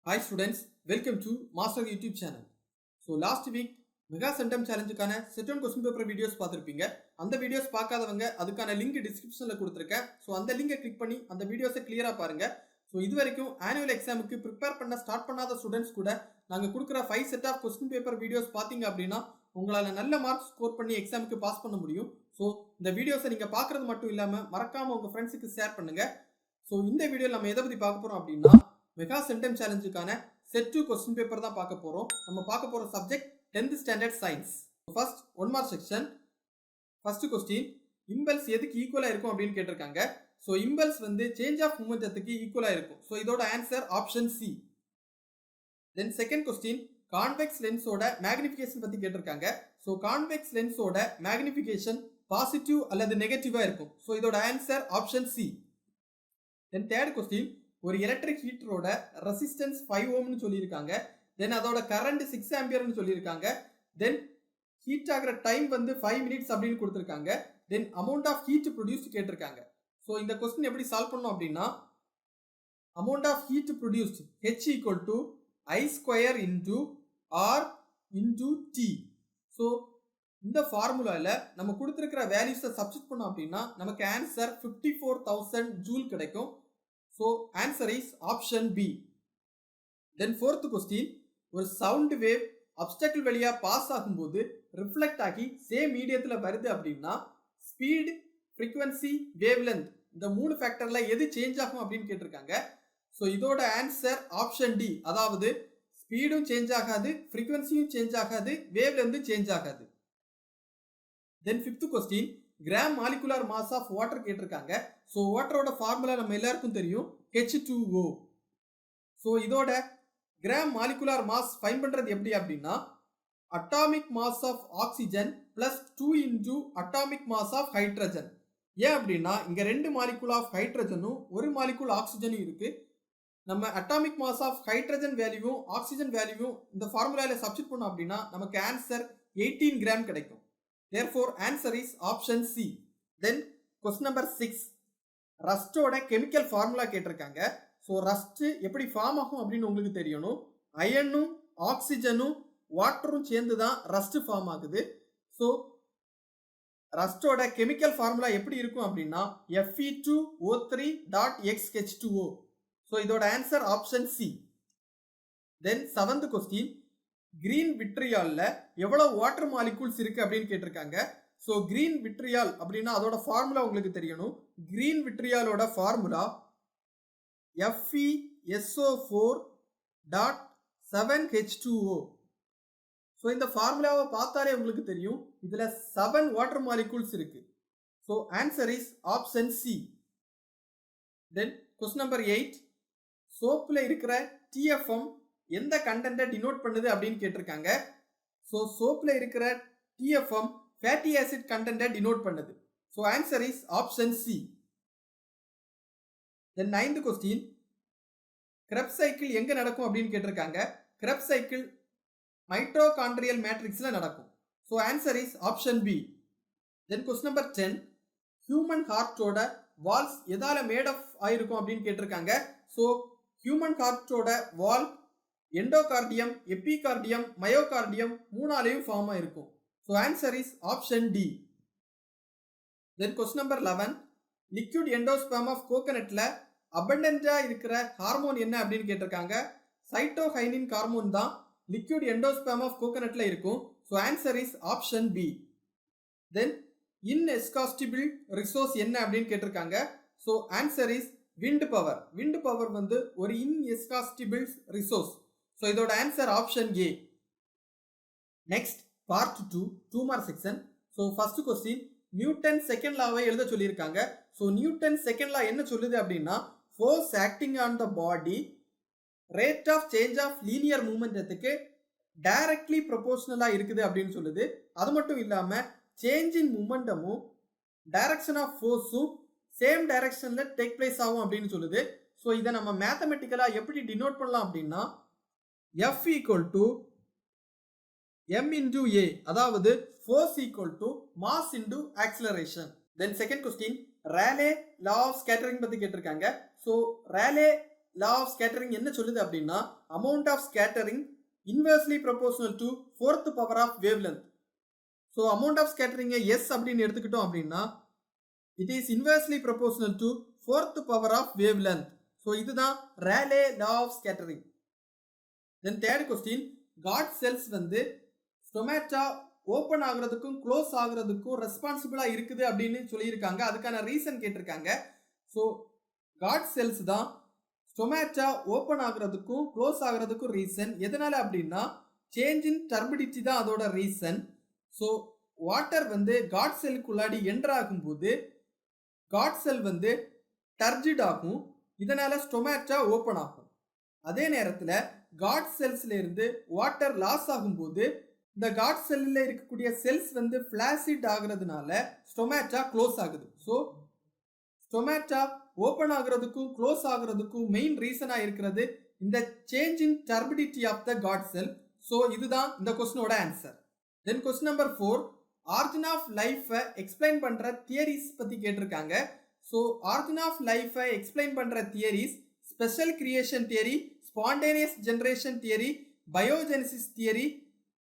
Hi students, welcome to Master YouTube channel. So last week mega centum சேலஞ்சுக்கான set one question paper videos பார்த்துருப்பீங்க. அந்த videos பார்க்காதவங்க அதுக்கான link டிஸ்கிரிப்ஷனில் கொடுத்துருக்கேன். ஸோ அந்த லிங்கை கிளிக் பண்ணி அந்த வீடியோஸை கிளியராக பாருங்க. ஸோ இது வரைக்கும் ஆனுவல் எக்ஸாமுக்கு ப்ரிப்பேர் பண்ண ஸ்டார்ட் பண்ணாத ஸ்டூடெண்ட்ஸ் கூட நாங்கள் கொடுக்குற 5 set of question paper videos பார்த்தீங்க அப்படின்னா உங்களால் நல்ல மார்க்ஸ் ஸ்கோர் பண்ணி எக்ஸாமுக்கு பாஸ் பண்ண முடியும். ஸோ இந்த வீடியோஸை நீங்கள் பார்க்குறது மட்டும் இல்லாமல் மறக்காமல் உங்கள் ஃப்ரெண்ட்ஸுக்கு ஷேர் பண்ணுங்கள். ஸோ இந்த வீடியோவில் நம்ம எதை பற்றி பார்க்க போகிறோம் அப்படின்னா மெகா சென்டம் சேலஞ்சுக்கான செட் 2 கொஸ்டின் பேப்பர் தான் பார்க்க போகிறோம். நம்ம பார்க்க போகிற subject 10th standard science. First 1 mark section. First question, impulse எதுக்கு ஈக்குவலாக இருக்கும் அப்படின்னு கேட்டிருக்காங்க. ஸோ இம்பல்ஸ் வந்து சேஞ்ச் ஆஃப் மூமெண்டத்துக்கு ஈக்குவலாக இருக்கும். ஸோ இதோட answer option C. Then second question, convex லென்ஸோட மேக்னிஃபிகேஷன் பற்றி கேட்டிருக்காங்க. ஸோ கான்வெக்ஸ் லென்ஸோட மேக்னிஃபிகேஷன் பாசிட்டிவ் அல்லது நெகட்டிவாக இருக்கும். ஸோ இதோட answer option C. Then third question, ஒரு எலக்ட்ரிக் ஹீட்டரோட ரெசிஸ்டன்ஸ் 5 ஓம்னு சொல்லியிருக்காங்க. தென் அதோட கரண்ட் 6 ஆம்பியர்னு சொல்லியிருக்காங்க. தென் ஹீட் ஆகிற டைம் வந்து 5 மினிட்ஸ் அப்படின்னு கொடுத்துருக்காங்க. Then amount of heat produced கேட்டிருக்காங்க. ஸோ இந்த கொஸ்டின் எப்படி சால்வ் பண்ணோம் அப்படின்னா, amount of heat produced H equal to I square into R into T. So இந்த ஃபார்முலாவில் நம்ம கொடுத்துருக்கிற வேல்யூஸை சப்ஸ்டிட் பண்ணோம் அப்படின்னா நமக்கு ஆன்சர் 54,000 ஜூல் கிடைக்கும். So answer is option B. Then fourth question, ஒரு சவுண்ட் வேவ் அப்டக்கிள் வழியா பாஸ் ஆகும்போது ரிஃப்ளெக்ட் ஆகி சேம் மீடியத்தில் வருது அப்படின்னா ஸ்பீடு, ஃப்ரீக்வன்சி, வேவ் லென்த் இந்த 3 ஃபேக்டர்ல எது சேஞ்ச் ஆகும் அப்படின்னு கேட்டிருக்காங்க. ஸோ இதோட ஆன்சர் ஆப்ஷன் டி. அதாவது ஸ்பீடும் சேஞ்ச் ஆகாது, ஃப்ரீக்வன்சியும் சேஞ்ச் ஆகாது, வேவ் லென்த்தும் சேஞ்ச் ஆகாது. Then fifth question, gram molecular mass of water கேட்டிருக்காங்க. ஸோ வாட்டரோட ஃபார்முலா நம்ம எல்லாருக்கும் தெரியும், H2O. ஸோ இதோட கிராம் மாலிகுலர் மாஸ் ஃபைண்ட் பண்றது எப்படி அப்படின்னா, atomic mass of oxygen plus 2 into atomic mass of hydrogen. ஏன் அப்படின்னா இங்க 2 மாலிகுல் ஆஃப் ஹைட்ரஜனும் 1 மாலிகுல் ஆக்சிஜனும் இருக்கு. நம்ம அட்டாமிக் மாஸ் ஆஃப் ஹைட்ரஜன் வேல்யூவும் ஆக்சிஜன் வேல்யூவும் இந்த ஃபார்முலாவில் சப்ஸ்டிட் பண்ணோம் அப்படின்னா நமக்கு ஆன்சர் 18 கிராம் கிடைக்கும். Therefore answer is option C. Then question number 6, ரஸ்டோட கெமிக்கல் ஃபார்முலா கேட்டிருக்காங்க. ஸோ ரஸ்ட் எப்படி ஃபார்ம் ஆகும் அப்படின்னு உங்களுக்கு தெரியணும். அயனும் ஆக்சிஜனும் வாட்டரும் சேர்ந்து தான் ரஸ்ட் ஃபார்ம் ஆகுது. ஸோ ரஸ்டோட கெமிக்கல் ஃபார்முலா எப்படி இருக்கும் அப்படின்னா Fe2O3.XH2O. ஸோ இதோட answer option C. Then 7th question, green விட்ரியால்ல எவ்வளவு வாட்டர் மாலிகூல்ஸ் இருக்கு அப்படின்னு கேட்டிருக்காங்க. ஸோ கிரீன் விட்ரியால் அப்படின்னா அதோட ஃபார்முலா உங்களுக்கு தெரியணும். Green விட்ரியாலோட formula FeSO4.7H2O. ஸோ இந்த ஃபார்முலாவை பார்த்தாலே உங்களுக்கு தெரியும் இதுல 7 வாட்டர் மாலிகூல்ஸ் இருக்கு. So answer is option C. Then question number 8, சோப்புல இருக்கிற TFM எந்த கண்டென்ட்டை டினோட் பண்ணுது அப்படின்னு கேட்டிருக்காங்க. ஸோ சோப்ல இருக்கிற TFM ஃபேட்டி ஆசிட் கண்டென்ட்டை டினோட் பண்ணுது. So answer is option C. Then 9th question, Krebs cycle எங்க நடக்கும் அப்படின்னு கேட்டிருக்காங்க. கிரெப்ஸ் சைக்கிள் மைட்டோகாண்ட்ரியல் மேட்ரிக்ஸ்ல நடக்கும். So answer is option B. Then question number 10, human ஹார்ட்டோட வால்ஸ் எதால மேட் ஆஃப் ஆயிருக்கும் அப்படின்னு கேட்டிருக்காங்க. ஸோ ஹியூமன் ஹார்ட்டோட வால் எண்டோகார்டியம், எபிகார்டியம், மயோகார்டியம் 3ஆலையும் ஃபார்ம் ஆயிருக்கும். So answer is option D. Then question number 11, liquid endosperm of கோகனட்ல அபண்டன்டா இருக்கிற ஹார்மோன் என்ன அப்படின்னு கேட்டிருக்காங்க. சைட்டோகைனின் ஹார்மோன் தான் லிக்விட் எண்டோஸ்பெர்ம் ஆஃப் கோகனட்ல இருக்கும். So answer is option B. Then inexhaustible resource என்ன அப்படின்னு கேட்டிருக்காங்க. So answer is wind power. Wind power வந்து ஒரு இன்எஸ்காஸ்டிபிள் ரிசோர்ஸ். ஸோ இதோட answer option A. Next part 2 mark section. So first question, Newton second லாவை எழுத சொல்லியிருக்காங்க. ஸோ நியூட்டன் செகண்ட் லா என்ன சொல்லுது அப்படின்னா, force acting on the body rate of change of linear மூமெண்டத்துக்கு directly ப்ரொபோர்ஷனலா இருக்குது அப்படின்னு சொல்லுது. அது மட்டும் இல்லாம சேஞ்ச் இன் மூமெண்டமும் டைரக்ஷன் ஆஃப் ஃபோர்ஸும் சேம் டைரக்ஷன்ல டேக் பிளேஸ் ஆகும் அப்படின்னு சொல்லுது. ஸோ இதை நம்ம மேத்தமெட்டிக்கலா எப்படி டினோட் பண்ணலாம் அப்படின்னா F equal to M into A, அதாவது force equal to mass into acceleration. Then second question, Rayleigh law of scattering பத்தி கேட்டிருக்காங்க. So Rayleigh law of scattering என்ன சொல்லுது அப்படின்னா amount of scattering inversely proportional to fourth power of wavelength. So amount of ஸ்கேட்டரிங்கை S அப்படின்னு எடுத்துக்கிட்டோம் அப்படின்னா it is inversely proportional to fourth power of wavelength. So இதுதான் Rayleigh law of scattering. Then third question, God cells வந்து stomata open ஆகுறதுக்கும் close ஆகுறதுக்கும் ரெஸ்பான்சிபிளா இருக்குது அப்படின்னு சொல்லியிருக்காங்க. அதுக்கான ரீசன் கேட்டிருக்காங்க. ஸோ காட் செல்ஸ் தான் ஸ்டொமேட்டா ஓப்பன் ஆகுறதுக்கும் க்ளோஸ் ஆகுறதுக்கும் ரீசன். எதனால அப்படின்னா சேஞ்ச் இன் டர்பிடிட்டி தான் அதோட ரீசன். ஸோ வாட்டர் வந்து காட் செல்லுக்குள்ளாடி என்டர் ஆகும்போது காட் செல் வந்து டர்ஜிட் ஆகும். இதனால ஸ்டொமேட்டா ஓப்பன் ஆகும். அதே நேரத்தில் காட் செல்ஸ்ல இருந்து வாட்டர் லாஸ் ஆகும்போது இந்த காட் செல்லில் இருக்கக்கூடிய செல்ஸ் வந்து ஃபிளாசிட் ஆகுறதுனால ஸ்டொமேட்டா க்ளோஸ் ஆகுது. ஸோ ஸ்டொமேட்டா ஓப்பன் ஆகுறதுக்கும் க்ளோஸ் ஆகுறதுக்கும் மெயின் ரீசனாக இருக்கிறது இந்த change in turgidity of the guard cell. So இதுதான் இந்த கொஸ்டினோட answer. Then question number 4, origin of லைஃபை எக்ஸ்பிளைன் பண்ணுற தியரிஸ் பற்றி கேட்டிருக்காங்க. ஸோ ஆரிஜின் ஆஃப் லைஃபை எக்ஸ்பிளைன் பண்ணுற theories special creation theory, spontaneous generation theory, biogenesis theory,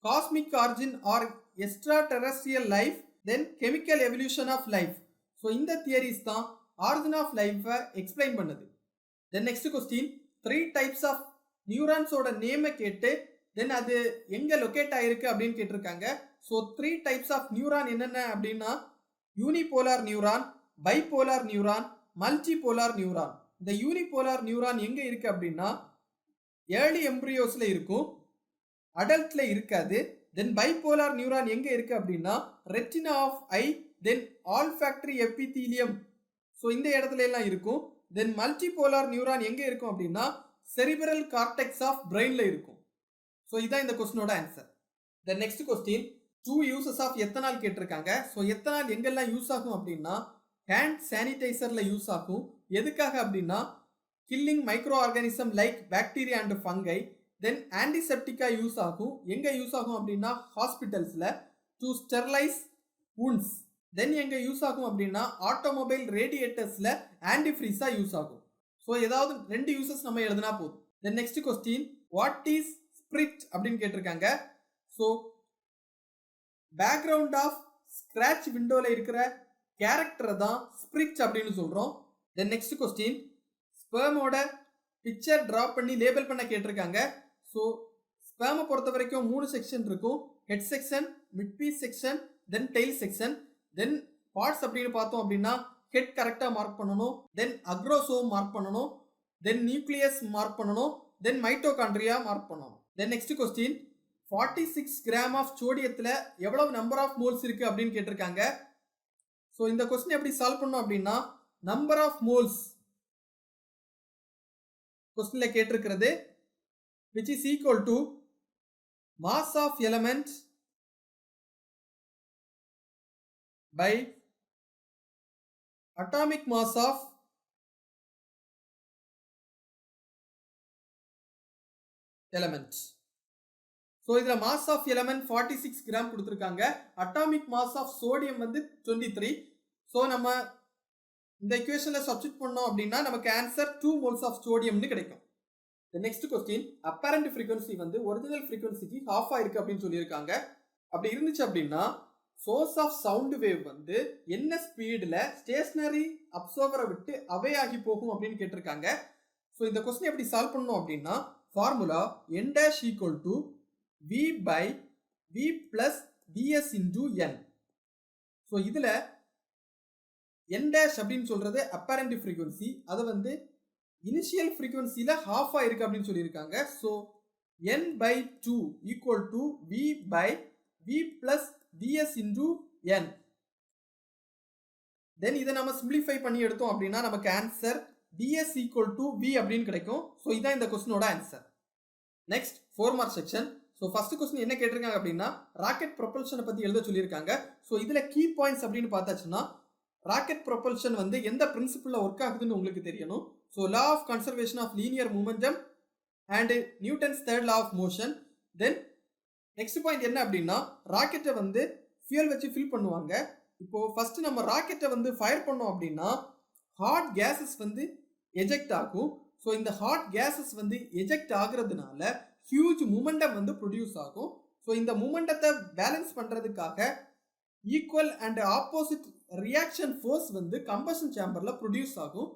cosmic origin or extraterrestrial life, then chemical evolution of life. So இந்த theories தான் origin of லைஃபை explain பண்ணுது. Then next question, 3 types of நியூரான்ஸோட நேமை கேட்டு தென் அது எங்கே லொக்கேட் ஆயிருக்கு அப்படின்னு கேட்டிருக்காங்க. ஸோ 3 டைப்ஸ் ஆஃப் நியூரான் என்னென்ன அப்படின்னா unipolar neuron, bipolar neuron, multipolar neuron. இந்த யூனிபோலார் நியூரான் எங்கே இருக்கு அப்படின்னா ஏர்லி எம்ப்ரியோஸ்ல இருக்கும், அடல்ட்ல இருக்காது. தென் பைபோலார் நியூரான் எங்க இருக்கு அப்படின்னா retina of eye, then olfactory epithelium. So இந்த இடத்துல எல்லாம் இருக்கும். தென் மல்டிபோலார் நியூரான் எங்க இருக்கும் அப்படின்னா செரிபிரல் கார்டெக்ஸ் ஆஃப் பிரெயின்ல இருக்கும். ஸோ இதான் இந்த கொஸ்டினோட answer. The next question, 2 uses of ethanol கேட்டிருக்காங்க. ஸோ எத்தனால் எங்கெல்லாம் யூஸ் ஆகும் அப்படின்னா ஹேண்ட் சானிடைசர்ல யூஸ் ஆகும். எதுக்காக அப்படின்னா killing microorganism like bacteria and fungi. Then ஆன்டிசெப்டிக்கா யூஸ் ஆகும். எங்க யூஸ் ஆகும் அப்படின்னா ஹாஸ்பிட்டல்ஸ்ல டு ஸ்டெர்லைஸ் வூண்ட்ஸ். தென் எங்க யூஸ் ஆகும் அப்படின்னா ஆட்டோமொபைல் ரேடியேட்டர்ஸ்ல ஆன்டிஃப்ரீஸா யூஸ் ஆகும். ஸோ ஏதாவது 2 யூசஸ் நம்ம எழுதினா போதும். Then next question, what is spirit அப்படின்னு கேட்டிருக்காங்க. ஸோ பேக்ரவுண்ட் ஆஃப் ஸ்கிராட்ச் விண்டோல இருக்கிற கேரக்டரை தான் ஸ்பிரிட் அப்படின்னு சொல்றோம். தென் நெக்ஸ்ட் கொஸ்டின், ஸ்பெர்மோட பிக்சர் டிராப் பண்ணி லேபிள் பண்ண கேட்டிருக்காங்க. ஸோ ஸ்பெர்மை பொறுத்த வரைக்கும் 3 செக்ஷன் இருக்கும். Head section, mid piece section, then tail section. Then parts அப்படின்னு பார்த்தோம் அப்படின்னா ஹெட் கரெக்டாக மார்க் பண்ணணும், தென் அக்ரோசோம் மார்க் பண்ணணும், தென் நியூக்ளியஸ் மார்க் பண்ணணும், தென் மைட்டோகாண்ட்ரியா மார்க் பண்ணணும். Then next question, 46 gram of சோடியத்தில் எவ்வளவு நம்பர் ஆஃப் மோல்ஸ் இருக்கு அப்படின்னு கேட்டிருக்காங்க. ஸோ இந்த கொஸ்டின் எப்படி சால்வ் பண்ணோம் அப்படின்னா நம்பர் ஆஃப் மோல்ஸ் கொஸ்டின்ல கேட்டிருக்கிறது which is equal to mass of element by atomic mass of element. So இதில் மாஸ் ஆஃப் எலமெண்ட் 46 கிராம் கொடுத்துருக்காங்க. அட்டாமிக் மாஸ் ஆஃப் சோடியம் வந்து 23. ஸோ நம்ம இந்த இக்குவேஷனில் சப்ஸ்டிட் பண்ணோம் அப்படின்னா நமக்கு ஆன்சர் 2 மோல்ஸ் ஆஃப் சோடியம்னு கிடைக்கும். நெக்ஸ்ட் கொஸ்டின், அப்பரண்ட் ஃப்ரீக்வன்சி வந்து ஒரிஜினல் ஃப்ரீக்வன்சிக்கு ஹாஃப் ஆயிருக்கு அப்படின்னு சொல்லியிருக்காங்க. அப்படி இருந்துச்சு அப்படின்னா சோர்ஸ் ஆஃப் சவுண்ட் வேவ் வந்து என்ன ஸ்பீடில் ஸ்டேஷனரி அப்சர்வரை விட்டு அவே ஆகி போகும் அப்படின்னு கேட்டிருக்காங்க. ஸோ இந்த கொஸ்டின் எப்படி சால்வ் பண்ணோம் அப்படின்னா formula n dash equal to v by v plus vs into n. So இதில் n dash அப்படின்னு சொல்றது அப்பரண்ட் ஃப்ரீக்வன்சி, அதை வந்து இனிஷியல் ஃப்ரீக்வன்சியில் ஹாஃப் ஆயிருக்கு அப்படின்னு சொல்லியிருக்காங்க. So n by 2 equal to v by v plus vs into n. Then இதை நம்ம சிம்பிளிஃபை பண்ணி எடுத்தோம் அப்படின்னா நமக்கு answer vs equal to v அப்படின்னு கிடைக்கும். ஸோ இதான் இந்த கொஸ்டினோட answer. Next 4 mark section. So first question என்ன கேட்டிருக்காங்க அப்படின்னா ராக்கெட் ப்ரொபல்ஷனை பற்றி எழுத சொல்லியிருக்காங்க. ஸோ இதில் கீ பாயிண்ட்ஸ் அப்படின்னு பார்த்தாச்சுன்னா ராக்கெட் ப்ரொபல்ஷன் வந்து எந்த பிரின்சிபிளில் ஒர்க் ஆகுதுன்னு உங்களுக்கு தெரியணும். So law of conservation of linear momentum and Newton's third law of motion. Then next point என்ன அப்படின்னா ராக்கெட்டை வந்து ஃபியூல் வச்சு ஃபில் பண்ணுவாங்க. இப்போ ஃபர்ஸ்ட் நம்ம ராக்கெட்டை வந்து ஃபயர் பண்ணோம் அப்படின்னா ஹாட் கேஸஸ் வந்து எஜெக்ட் ஆகும். ஸோ இந்த ஹாட் கேஸஸ் வந்து எஜெக்ட் ஆகுறதுனால ஹியூஜ் மூமெண்டம் வந்து ப்ரொடியூஸ் ஆகும். ஸோ இந்த மூமெண்டத்தை பேலன்ஸ் பண்றதுக்காக equal and opposite reaction force வந்து கம்பஷன் சேம்பர்ல ப்ரொடியூஸ் ஆகும்.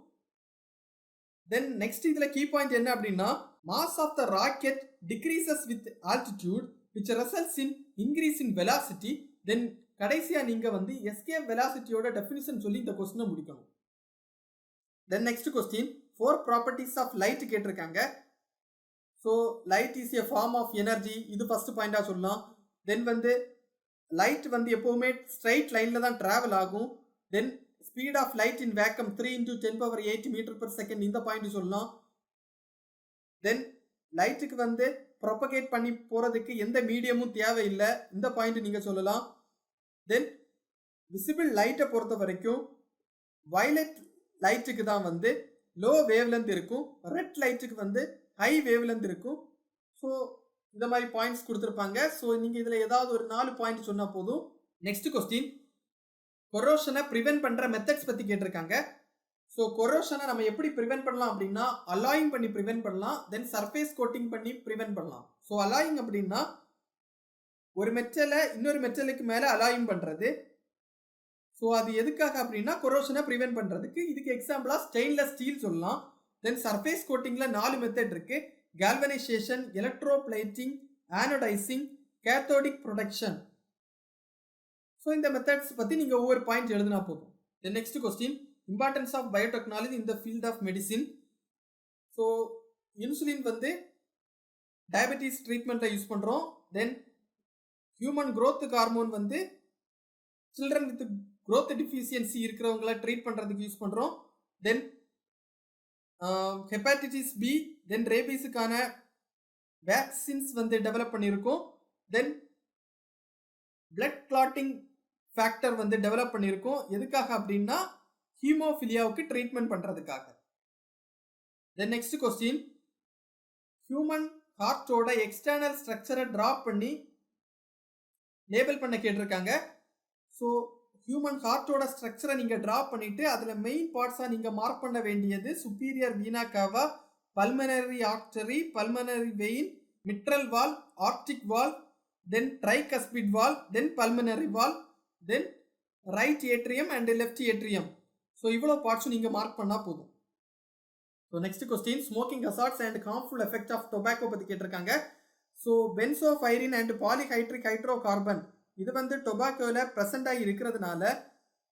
தென் நெக்ஸ்ட் இதுல கீ பாயிண்ட் என்ன அப்படின்னா, mass of the rocket decreases with altitude which results in increase in velocity. Then கடைசியா நீங்க வந்து எஸ்கேப் வெலாசிட்டியோட டெஃபினிஷன் சொல்லி இந்த கொஸ்டினை முடிக்கணும். Then next question 4 properties of light கேட்டிருக்காங்க. So light is a form of energy, இது ஃபர்ஸ்ட் பாயிண்டா சொல்லலாம். தென் வந்து லைட் வந்து எப்பவுமே ஸ்ட்ரைட் லைன்ல தான் டிராவல் ஆகும். Then speed of light in vacuum 3 × 10⁸ metre per second, இந்த பாயிண்ட் சொல்லலாம். தென் லைட்டுக்கு வந்து ப்ரொபகேட் பண்ணி போறதுக்கு எந்த மீடியமும் தேவையில்லை, இந்த பாயிண்ட் நீங்க சொல்லலாம். தென் விசிபிள் லைட்டை பொறுத்த வரைக்கும் வயலட் லைட்டுக்கு தான் வந்து லோ வேவ் லென்த் இருக்கும், ரெட் லைட்டுக்கு வந்து ஹை வேவ் லென்த் இருக்கும். ஸோ இந்த மாதிரி பாயிண்ட்ஸ் கொடுத்துருப்பாங்க. ஸோ நீங்க இதுல ஏதாவது ஒரு 4 பாயிண்ட் சொன்னா போதும். நெக்ஸ்ட் கொஸ்டின், கொரோஷனை ப்ரிவென்ட் பண்ற மெத்தட்ஸ் பத்தி கேட்டிருக்காங்க. ஸோ கொரோஷனை நம்ம எப்படி ப்ரிவென்ட் பண்ணலாம் அப்படின்னா, அலாயிங் பண்ணி ப்ரிவென்ட் பண்ணலாம். தென் சர்ஃபேஸ் கோட்டிங் பண்ணி ப்ரிவென்ட் பண்ணலாம். ஸோ அலாயிங் அப்படின்னா ஒரு மெட்டலை இன்னொரு மெட்டலுக்கு மேல அலாயிங் பண்றது. ஸோ அது எதுக்காக அப்படின்னா கொரோஷனை ப்ரிவென்ட் பண்றதுக்கு. இதுக்கு எக்ஸாம்பிளா ஸ்டெயின்லெஸ் ஸ்டீல் சொல்லலாம். தென் சர்ஃபேஸ் கோட்டிங்ல 4 மெத்தட் இருக்கு: galvanization, electroplating, anodizing, cathodic protection. So இந்த மெத்தட்ஸ் பத்தி நீங்க ஒவ்வொரு பாயிண்ட் எழுதினா போதும். Then next question, importance of biotechnology in the field of medicine. So insulin வந்து டயபெட்டிஸ் ட்ரீட்மெண்ட்ல யூஸ் பண்றோம். தென் ஹியூமன் growth ஹார்மோன் வந்து சில்ட்ரன் வித் growth deficiency இருக்கிறவங்களை ட்ரீட் பண்றதுக்கு யூஸ் பண்றோம். தென் ஹெப்பாட்டிட்டிஸ் பி, தென் ரேபீஸுக்கான வேக்சின்ஸ் வந்து டெவலப் பண்ணியிருக்கோம். தென் பிளட் கிளாட்டிங் ஃபேக்டர் வந்து டெவலப் பண்ணியிருக்கோம். எதுக்காக அப்படின்னா ஹீமோஃபிலியாவுக்கு ட்ரீட்மெண்ட் பண்றதுக்காக. தென் நெக்ஸ்ட் கொஸ்டின், ஹியூமன் ஹார்ட்டோட எக்ஸ்டர்னல் ஸ்ட்ரக்சரை டிராப் பண்ணி லேபிள் பண்ண கேட்டிருக்காங்க. ஸோ ஹியூமன் ஹார்ட்டோட ஸ்ட்ரக்சரை நீங்க டிராப் பண்ணிட்டு அதுல மெயின் பார்ட்ஸா நீங்க மார்க் பண்ண வேண்டியது superior vena cava, pulmonary artery, pulmonary vein, mitral valve, aortic valve, then tricuspid valve, then pulmonary valve, then right atrium and left atrium. So இவ்வளோ பார்ட்ஸும் நீங்க மார்க் பண்ணா போதும். So next question, smoking hazards and harmful effect of tobacco பத்தி கேட்டிருக்காங்க. So benzopyrene and polyhydric hydrocarbon இது வந்து டொபாக்கோவில் present ஆகி இருக்கிறதுனால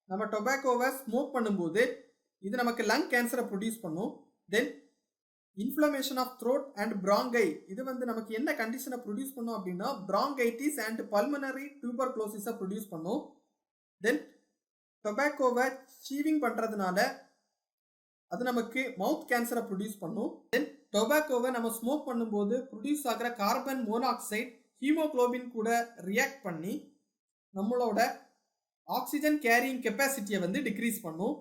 நம்ம டொபாக்கோவை ஸ்மோக் பண்ணும்போது இது நமக்கு லங் கேன்சரை ப்ரொடியூஸ் பண்ணும். தென் இன்ஃப்ளமேஷன் ஆஃப் த்ரோட் அண்ட் பிராங்கை இது வந்து நமக்கு என்ன கண்டிஷனை ப்ரொடியூஸ் பண்ணும் அப்படின்னா பிராங்கைட்டிஸ் அண்ட் பல்மனரி டியூபர்குலோசிஸை ப்ரொடியூஸ் பண்ணும். தென் டொபாக்கோவை சீவிங் பண்ணுறதுனால அது நமக்கு மவுத் கேன்சரை ப்ரொடியூஸ் பண்ணும். தென் டொபாக்கோவை நம்ம ஸ்மோக் பண்ணும்போது ப்ரொடியூஸ் ஆகிற கார்பன் மோனாக்சைடு ஹீமோகுளோபின் கூட ரியாக்ட் பண்ணி நம்மளோட ஆக்சிஜன் கேரியிங் கெப்பாசிட்டியை வந்து டிக்ரீஸ் பண்ணும்.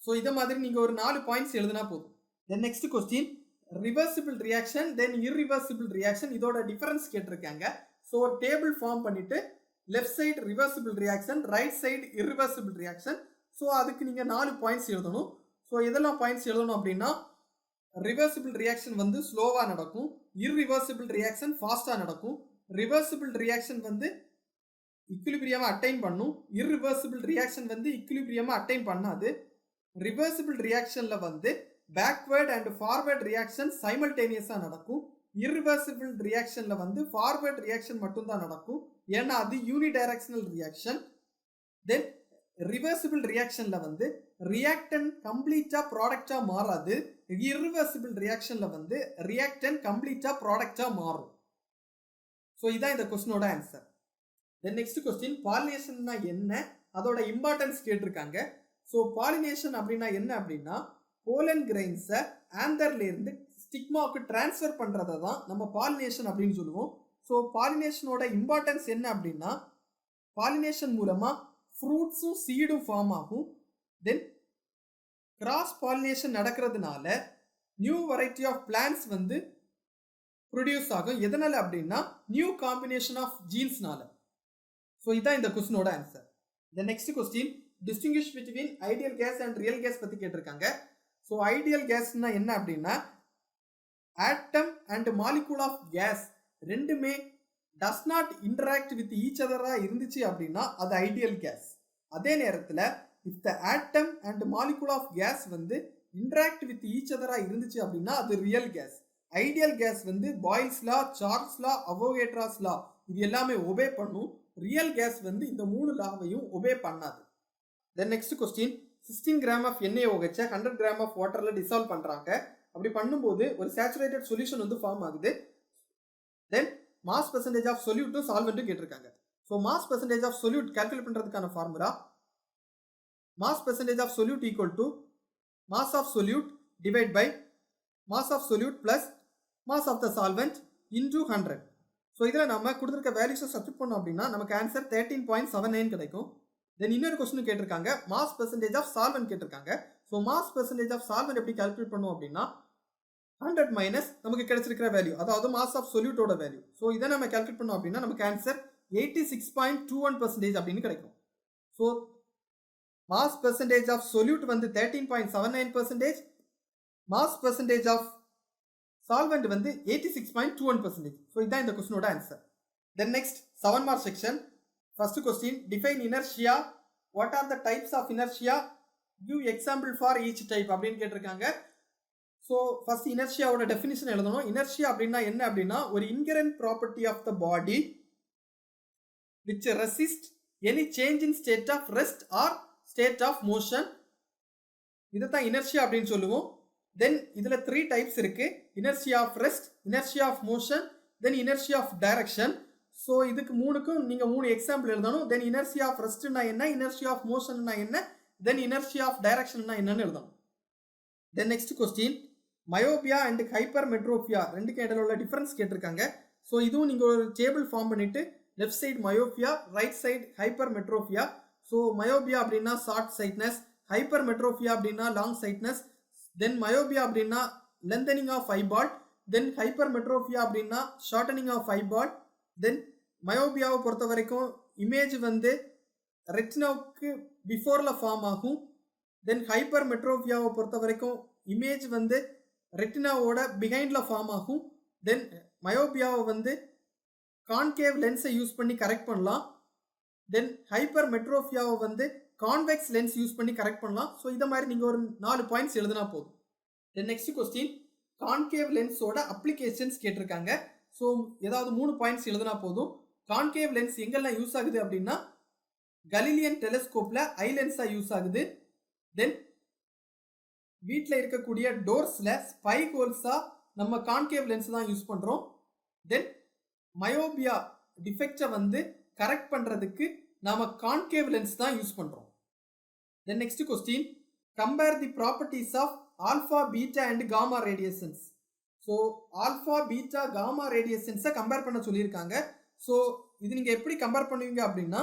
ஸோ இதை மாதிரி நீங்கள் ஒரு 4 பாயிண்ட்ஸ் எழுதினா போதும். Then next question, reversible reaction then irreversible reaction இதோட டிஃபரன்ஸ் கேட்டிருக்காங்க. ஸோ ஒரு டேபிள் ஃபார்ம் பண்ணிட்டு left side reversible reaction, right side irreversible reaction. So அதுக்கு நீங்கள் 4 பாயிண்ட்ஸ் எழுதணும். ஸோ எதெல்லாம் பாயிண்ட்ஸ் எழுதணும் அப்படின்னா, ரிவர்சிபிள் ரியாக்ஷன் வந்து ஸ்லோவாக நடக்கும், இர்ரிவர்சிபிள் ரியாக்ஷன் ஃபாஸ்ட்டாக நடக்கும், ரிவர்சிபிள் ரியாக்ஷன் வந்து இக்விலிபிரியமா அட்டைன் பண்ணும், இர்ரிவர்சிபிள் ரியாக்ஷன் வந்து இக்விலிபிரியமா அட்டைன் பண்ணாது. ரிவர்சிபிள் ரியாக்ஷன்ல வந்து பேக்வேர்ட் அண்ட் ஃபார்வர்ட் ரியாக்ஷன் சைமல்டேனியஸா நடக்கும். இர்ரிவர்சிபிள் ரியாக்ஷன்ல வந்து ஃபார்வர்ட் ரியாக்ஷன் மட்டும்தான் நடக்கும், ஏன்னா அது யூனிடைரக்ஷனல் ரியாக்ஷன். தென் ரிவர்சிபிள் ரியாக்ஷன்ல வந்து ரியாக்டன் கம்ப்ளீட்டா ப்ராடக்டா மாறாது. இர்ரிவர்சிபிள் ரியாக்ஷன்ல வந்து ரியாக்டன் கம்ப்ளீட்டா ப்ராடக்டா மாறும். ஸோ இதான் இந்த கொஸ்டினோட ஆன்சர். தென் நெக்ஸ்ட் கொஸ்டின், பாலினேஷன்னா என்ன, அதோட இம்பார்ட்டன்ஸ் கேட்டிருக்காங்க. ஸோ பாலினேஷன் அப்படின்னா என்ன அப்படின்னா, போலன் கிரெயின்ஸை ஆந்தர்ல இருந்து ஸ்டிக்மாவுக்கு டிரான்ஸ்ஃபர் பண்றதை தான் நம்ம பாலினேஷன் அப்படின்னு சொல்லுவோம். ஸோ பாலினேஷனோட இம்பார்ட்டன்ஸ் என்ன அப்படின்னா, பாலினேஷன் மூலமா ஃப்ரூட்ஸும் சீடும் ஃபார்ம் ஆகும். தென் கிராஸ் பாலினேஷன் நடக்கிறதுனால நியூ வெரைட்டி ஆஃப் பிளான்ட்ஸ் வந்து ப்ரொடியூஸ் ஆகும். எதனால அப்படின்னா நியூ காம்பினேஷன் ஆஃப் ஜீன்ஸ்னால. ஸோ இதான் இந்த கொஸ்டினோட answer. The next question, distinguish between ideal gas and real gas பத்தி கேட்டிருக்காங்க. ஸோ ஐடியல் கேஸ்னா என்ன அப்படின்னா, atom and molecule of gas ரெண்டுமே does not interact with each அதரா இருந்துச்சு அப்படின்னா அது ஐடியல் கேஸ். அதே நேரத்தில் if the atom and molecule of gas வந்து இன்டராக்ட் வித் ஈச் அதரா இருந்துச்சு அப்படின்னா அது ரியல் கேஸ். ஐடியல் கேஸ் வந்து பாயில்ஸ் லா, சார்ல்ஸ் லா, அவோகேட்ராஸ் லா இது எல்லாமே ஒபே பண்ணும். ரியல் கேஸ் வந்து இந்த 3 லாவையும் ஒபே பண்ணாது. Then next question, 16 gram of NaOH 100 gram of வாட்டர்ல டிசால்வ் பண்றாங்க. அப்படி பண்ணும்போது ஒரு சேச்சுரேட்டட் சொல்யூஷன் வந்து ஃபார்ம் ஆகுது. தென் மாஸ் பெர்சன்டேஜ் ஆஃப் சொல்யூட்டும் சால்வெண்ட்டும் கேட்டிருக்காங்க. So mass percentage of solute calculate பண்றதுக்கான formula mass percentage of solute equal to mass of solute divide by mass of solute plus mass of the solvent into 100. So இதில் நம்ம கொடுத்துருக்க வேல்யூஸை சப்ஸ்டிட் பண்ணோம் அப்படின்னா நமக்கு ஆன்சர் 13.79 கிடைக்கும். தென் இன்னொரு கொஸ்டின் கேட்டிருக்காங்க, மாஸ் பெர்சன்டேஜ் ஆஃப் சால்வெண்ட் கேட்டிருக்காங்க. So mass percentage of solvent எப்படி கால்குலேட் பண்ணுவோம் அப்படின்னா 100 மைனஸ் நமக்கு கிடைச்சிருக்கிற வேல்யூ, அதாவது மாஸ் ஆஃப் சொல்யூட்டோட வேல்யூ. ஸோ இதை நம்ம கால்குலேட் பண்ணோம் அப்படின்னா நமக்கு ஆன்சர் 86.21% அப்படின்னு கிடைக்கும். So mass percentage of solute வந்து 13.79%, மாஸ் பெர்சன்டேஜ் ஆஃப் சால்வெண்ட் வந்து 86.21%. ஸோ இதுதான் இந்த கொஸ்டினோட answer. Then next 7 mark section. First question, define inertia, what are the types of inertia, give example for each type அப்படின்னு கேட்டிருக்காங்க. So first இனர்ஷியாவோட definition எழுதணும். Inertia அப்படின்னா என்ன அப்படின்னா ஒரு inherent property of the body which resist any change in state of rest or state of motion. இதுதான் inertia அப்படின்னு சொல்லுவோம். தென் இதுல 3 டைப்ஸ் இருக்கு, inertia of rest, inertia of motion, then inertia of direction. So இதுக்கு மூணுக்கும் நீங்க 3 example எழுதணும். தென் inertia of ரெஸ்ட்னா என்ன, இனர்ஷியா ஆஃப் மோஷன்னா என்ன, தென் இனர்ஷியா ஆஃப் டைரக்ஷன்னா என்னன்னு எழுதணும். தென் next question, myopia and hypermetropia ரெண்டுக்கும் இடையில உள்ள டிஃபரன்ஸ் கேட்டிருக்காங்க. ஸோ இதுவும் நீங்க ஒரு டேபிள் ஃபார்ம் பண்ணிட்டு left side myopia, right side hypermetropia. So myopia அப்படின்னா ஷார்ட் சைட்னஸ், ஹைப்பர்மெட்ரோபியா அப்படின்னா லாங் சைட்னஸ், தென் மயோபியா அப்படின்னா லென்தனிங் ஆஃப் ஐபால், தென் ஹைப்பர்மெட்ரோபியா அப்படின்னா ஷார்டனிங் ஆஃப் ஐபால். தென் மயோபியாவை பொறுத்த வரைக்கும் இமேஜ் வந்து ரெட்டினாவுக்கு பிஃபோர்ல ஃபார்ம் ஆகும். தென் ஹைப்பர்மெட்ரோபியாவை பொறுத்த வரைக்கும் இமேஜ் வந்து ரெட்டினாவோட பிஹைண்ட்ல ஃபார்ம் ஆகும். தென் மயோபியாவை வந்து கான்கேவ் லென்ஸை யூஸ் பண்ணி கரெக்ட் பண்ணலாம். தென் ஹைப்பர்மெட்ரோபியாவை வந்து கான்வெக்ஸ் லென்ஸ் யூஸ் பண்ணி கரெக்ட் பண்ணலாம். ஸோ இதை மாதிரி நீங்கள் ஒரு 4 பாயிண்ட்ஸ் எழுதினா போதும். தென் நெக்ஸ்ட் கொஸ்டின், கான்கேவ் லென்ஸோட அப்ளிகேஷன்ஸ் கேட்டிருக்காங்க. ஸோ ஏதாவது 3 பாயிண்ட்ஸ் எழுதினா போதும். கான்கேவ் லென்ஸ் எங்கெல்லாம் யூஸ் ஆகுது அப்படின்னா கலீலியன் டெலிஸ்கோப்ல ஐ லென்ஸா யூஸ் ஆகுது. தென் வீட்டில் இருக்கக்கூடிய டோர்ஸ்ல ஸ்பை ஹோல்ஸா நம்ம கான்கேவ் லென்ஸ் தான் யூஸ் பண்றோம். தென் மயோபியா டிஃபெக்டை வந்து கரெக்ட் பண்றதுக்கு நாம கான்கேவ் லென்ஸ் தான் யூஸ் பண்றோம். Then next question, compare the properties of alpha, beta and gamma radiations. So alpha, beta, gamma ரேடியேஷன்ஸை கம்பேர் பண்ண சொல்லியிருக்காங்க. ஸோ இது நீங்க எப்படி கம்பேர் பண்ணுவீங்க அப்படின்னா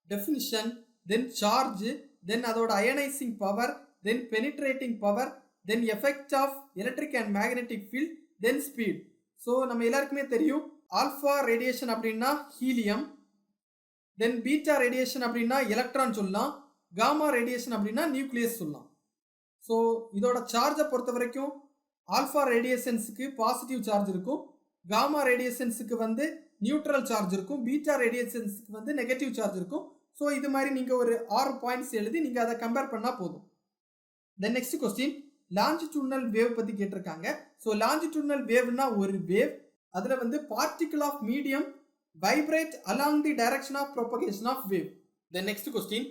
டெஃபினிஷன், தென் சார்ஜ், தென் அதோட ionizing power, then penetrating power, then effect of electric and magnetic field, then speed. So நம்ம எல்லாருக்குமே தெரியும் ஆல்பா ரேடியேஷன் அப்படின்னா ஹீலியம், தென் பீட்டா ரேடியேஷன் அப்படின்னா எலக்ட்ரான் சொல்லலாம், காமா ரேடியேஷன் அப்படின்னா நியூக்ளியஸ் சொல்லலாம். ஸோ இதோட சார்ஜை பொறுத்த வரைக்கும் ஆல்பா ரேடியேஷன்ஸுக்கு பாசிட்டிவ் சார்ஜ் இருக்கும், காமா ரேடியேஷன்ஸுக்கு வந்து நியூட்ரல் சார்ஜ் இருக்கும், பீட்டா ரேடியேஷன்ஸுக்கு வந்து நெகட்டிவ் சார்ஜ் இருக்கும். ஸோ இது மாதிரி நீங்கள் ஒரு 6 பாயிண்ட்ஸ் எழுதி நீங்கள் அதை கம்பேர் பண்ணால் போதும். Then next question, longitudinal wave பற்றி கேட்டிருக்காங்க. ஸோ லாஞ்சிடியூட்னல் வேவ்னா ஒரு வேவ், அதில் வந்து particle of medium vibrate along the direction of propagation of wave. Then next question,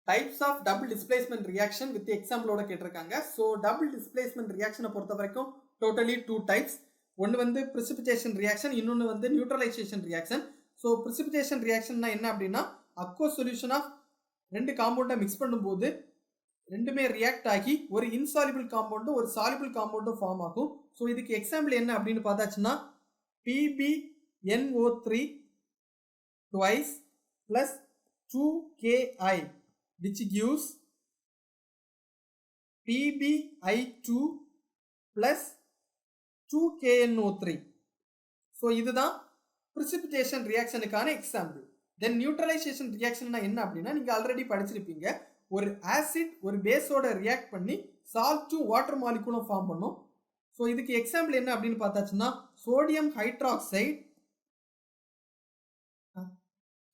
types of double displacement reaction with எக்ஸாம்பிளோட கேட்டிருக்காங்க. ஸோ டபுள் டிஸ்பிளேஸ்மெண்ட் ரியாக்ஷனை பொறுத்த வரைக்கும் டோட்டலி 2 டைப்ஸ். ஒன்று வந்து பிரிசிபிடேஷன் ரியாக்ஷன், இன்னொன்று வந்து நியூட்ரலைசேஷன் ரியாக்ஷன். ஸோ பிரிசிபிடேஷன் ரியாக்ஷன்னா என்ன அப்படின்னா அக்வா சொல்யூஷன் ஆஃப் 2 காம்பவுண்டை மிக்ஸ் பண்ணும்போது ரெண்டுமே ரியாக்ட் ஆகி ஒரு இன்சாலிபிள் காம்பவுண்டும் ஒரு சாலிபிள் காம்பவுண்டும் ஃபார்ம் ஆகும். ஸோ இதுக்கு எக்ஸாம்பிள் என்ன அப்படின்னு பார்த்தாச்சுன்னா PbNO3 twice plus 2Ki which gives PbI2 plus 2KNO3. So இதுதான் precipitation ரியாக்ஷனுக்கான எக்ஸாம்பிள். தென் நியூட்ரலைசேஷன் ரியாக்ஷன் என்ன அப்படின்னா நீங்க ஆல்ரெடி படிச்சிருப்பீங்க, ஒரு ஆசிட் ஒரு பேஸோட ரியாக்ட் பண்ணி சால்ட்டும் வாட்டர் மாலிகுலும் ஃபார்ம் பண்ணும். ஸோ ஸோ இதுக்கு எக்ஸாம்பிள் என்ன அப்படின்னு பார்த்தாச்சுன்னா சோடியம் ஹைட்ராக்சைடு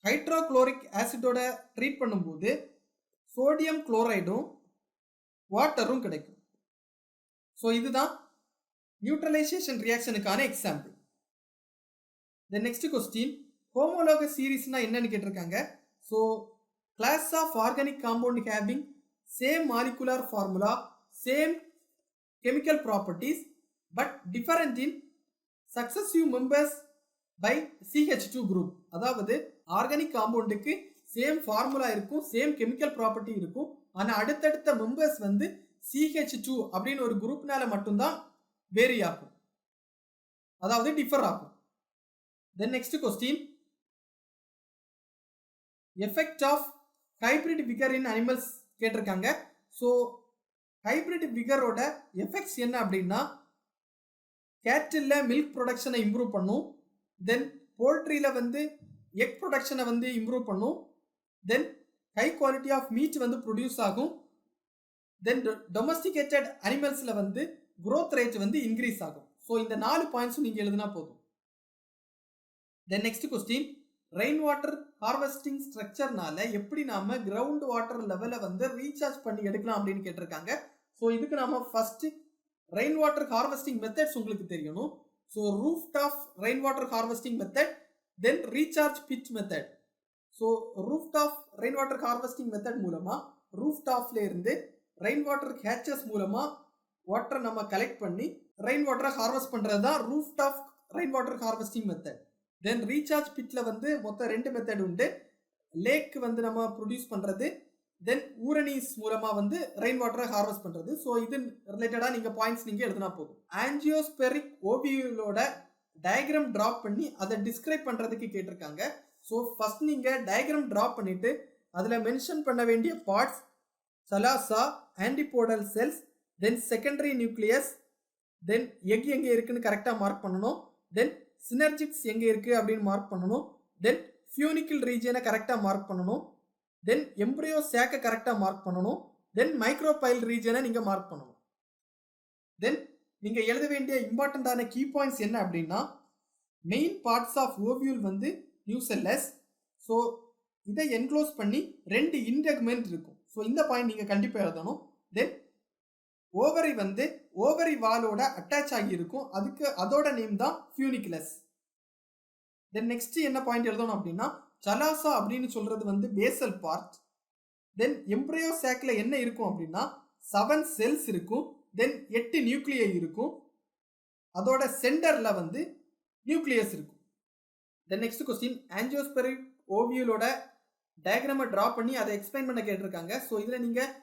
ஹைட்ரோக்ளோரிக் ஆசிடோட ட்ரீட் பண்ணும்போது சோடியம் குளோரைடும் வாட்டரும் கிடைக்கும். ஸோ இதுதான் நியூட்ரலைசேஷன் ரியாக்ஷனுக்கான example. The next question, homologous சீரீஸ்னா என்னன்னு கேட்டிருக்காங்க. So class of organic compound having same molecular formula, same chemical properties but different in successive members by CH2 group. அதாவது ஆர்கானிக் காம்பவுண்டுக்கு சேம் ஃபார்முலா இருக்கும், சேம் கெமிக்கல் ப்ராப்பர்ட்டி இருக்கும், ஆனால் அடுத்தடுத்த members வந்து CH2 அப்படின்னு ஒரு குரூப்னால மட்டும்தான் வேரி ஆகும், அதாவது டிஃபர் ஆகும். Then next question, effect of hybrid vigour in animals கேட்டிருக்காங்க. ஸோ ஹைபிரிட் விகரோட எஃபெக்ட்ஸ் என்ன அப்படின்னா கேட்டில் மில்க் ப்ரொடக்ஷனை இம்ப்ரூவ் பண்ணும், தென் போல்ட்ரியில் வந்து எக் ப்ரொடக்ஷனை வந்து இம்ப்ரூவ் பண்ணும், then high quality of meat வந்து ப்ரொடியூஸ் ஆகும், தென் டொமஸ்டிகேட்டட் அனிமல்ஸில் வந்து growth ரேட் வந்து இன்க்ரீஸ் ஆகும். ஸோ இந்த 4 பாயிண்ட்ஸும் நீங்கள் எழுதினா போதும். Then next question, rain water harvesting ஸ்ட்ரக்சர்னால எப்படி நாம கிரவுண்ட் வாட்டர் லெவலை வந்து ரீசார்ஜ் பண்ணி எடுக்கலாம் அப்படின்னு கேட்டிருக்காங்க. ஸோ இதுக்கு நாம first rain water harvesting methods உங்களுக்கு தெரியணும். So roof top rain water harvesting method, then recharge pit method. So roof top rain water harvesting method மூலமா ரூஃப் டாப்ல இருந்து ரெயின் வாட்டர் கேச்சஸ் மூலமா வாட்டரை நம்ம கலெக்ட் பண்ணி ரெயின் வாட்டரை ஹார்வெஸ்ட் பண்றது தான் roof top rain water harvesting method. Then recharge பிட்ல வந்து மொத்தம் 2 மெத்தட் உண்டு. லேக் வந்து நம்ம ப்ரொடியூஸ் பண்றது, தென் ஊரணிஸ் மூலமா வந்து ரெயின் வாட்டரை ஹார்வெஸ்ட் பண்றது. ஸோ இது ரிலேட்டடா நீங்க பாயிண்ட்ஸ் நீங்க எழுதினா போதும். ஆஞ்சியோஸ்பெரிக் ஓவியூலோட டயக்ராம் டிராப் பண்ணி அதை டிஸ்கிரைப் பண்றதுக்கு கேட்டிருக்காங்க. ஸோ ஃபர்ஸ்ட் நீங்க டயக்ராம் டிராப் பண்ணிட்டு அதுல மென்ஷன் பண்ண வேண்டிய பார்ட்ஸ் சலாசா, ஆன்டிபோடல் செல்ஸ், தென் செகண்டரி நியூக்ளியஸ், தென் எக் எங்கே இருக்குன்னு கரெக்டாக மார்க் பண்ணணும், தென் சினர்ஜிக்ஸ் எங்கே இருக்கு அப்படின்னு மார்க் பண்ணணும், தென் ஃபியூனிக்கல் ரீஜனை கரெக்டாக மார்க் பண்ணணும், தென் எம்ப்ரியோ சேக்கை கரெக்டாக மார்க் பண்ணணும், தென் மைக்ரோபைல் ரீஜனை நீங்கள் மார்க் பண்ணணும். தென் நீங்கள் எழுத வேண்டிய இம்பார்ட்டண்ட்டான கீ பாயிண்ட்ஸ் என்ன அப்படின்னா மெயின் பார்ட்ஸ் ஆஃப் ஓவியூல் வந்து நியூசெல்லஸ். ஸோ இதை என்க்ளோஸ் பண்ணி 2 இன்டெக்மெண்ட் இருக்கும். ஸோ இந்த பாயிண்ட் நீங்கள் கண்டிப்பாக எழுதணும். தென் ஓவரி வந்து ஓவரி வாலோட அட்டாச் ஆகி இருக்கும், அதுக்கு அதோட நேம் தான் ஃபியூனிகுலஸ். தென் நெக்ஸ்ட் என்ன பாயிண்ட் எழுதணும் அப்படின்னா சலாசா அப்படின்னு சொல்றது வந்து பேசல் பார்ட். தென் எம்ப்ரியோ சாக்ல என்ன இருக்கும் அப்படின்னா 7 செல்ஸ் இருக்கும், தென் 8 நியூக்ளியை இருக்கும், அதோட சென்டர்ல வந்து நியூக்ளியஸ் இருக்கும். தென் நெக்ஸ்ட் கொஸ்டின், ஆஞ்சியோஸ்பெரிக் ஓவியூலோட டயக்ராமை டிரா பண்ணி அதை எக்ஸ்பிளைன் பண்ண கேட்டிருக்காங்க. ஸோ இதில் நீங்கள்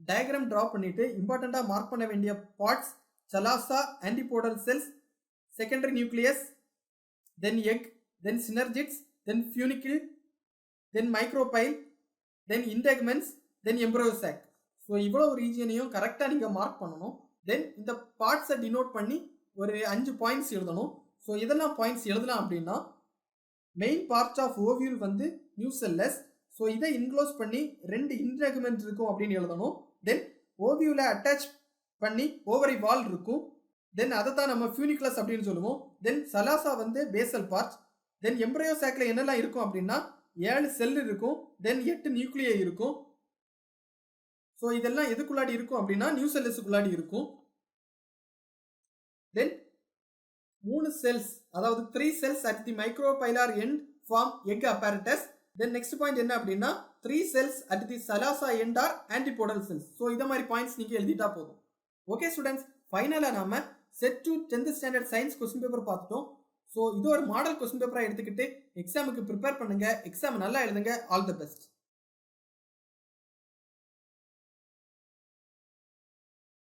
டயக்ராம் டிரா பண்ணிட்டு இம்பார்ட்டண்ட்டாக மார்க் பண்ண வேண்டிய parts சலாசா, antipodal cells, secondary nucleus, தென் எக், தென் சினர்ஜிக்ஸ், தென் ஃபியூனிக்கிள், தென் மைக்ரோபைல், தென் இன்டெக்மெண்ட்ஸ், தென் எம்ப்ரோசாக். ஸோ இவ்வளோ ரீஜியனையும் கரெக்டாக நீங்கள் மார்க் பண்ணணும். தென் இந்த பார்ட்ஸை டினோட் பண்ணி ஒரு 5 பாயிண்ட்ஸ் எழுதணும். ஸோ இதெல்லாம் பாயிண்ட்ஸ் எழுதலாம் அப்படின்னா மெயின் பார்ட் ஆஃப் ஓவியூல் வந்து நியூசெல்லஸ். ஸோ இதை இன்க்ளோஸ் பண்ணி 2 இன்டெக்மெண்ட் இருக்கும் அப்படின்னு எழுதணும். தென் ஓவியூல அட்டாச் பண்ணி ஓவரி வால் இருக்கும், தென் அதை தான் நம்ம ஃபியூனிகுலஸ் அப்படின்னு சொல்லுவோம். தென் சலாசா வந்து பேசல் பார்ட். தென் எம்ப்ரியோ சாக்ல என்னெல்லாம் இருக்கும் அப்படின்னா 7 செல் இருக்கும், தென் 8 நியூக்ளியை இருக்கும். ஸோ இதெல்லாம் எதுக்குள்ளாடி இருக்கும் அப்படின்னா நியூசெல்லஸுக்குள்ளாடி இருக்கும். தென் 3 செல்ஸ், அதாவது 3 cells at the micropylar end form egg apparatus. Then next point என்ன அப்படின்னா 3 cells at the chalaza end or antipodal cells. So இந்த மாதிரி பாயிண்ட்ஸ் நீங்க எழுதிட்டா போதும். ஓகே ஸ்டூடெண்ட்ஸ், ஃபைனலாக நாம set 2 10th standard science question paper பார்த்துட்டோம். ஸோ இது ஒரு மாடல் கொஸ்டின் பேப்பராக எடுத்துக்கிட்டு எக்ஸாமுக்கு ப்ரிப்பேர் பண்ணுங்க. எக்ஸாம் நல்லா எழுதுங்க. All the best.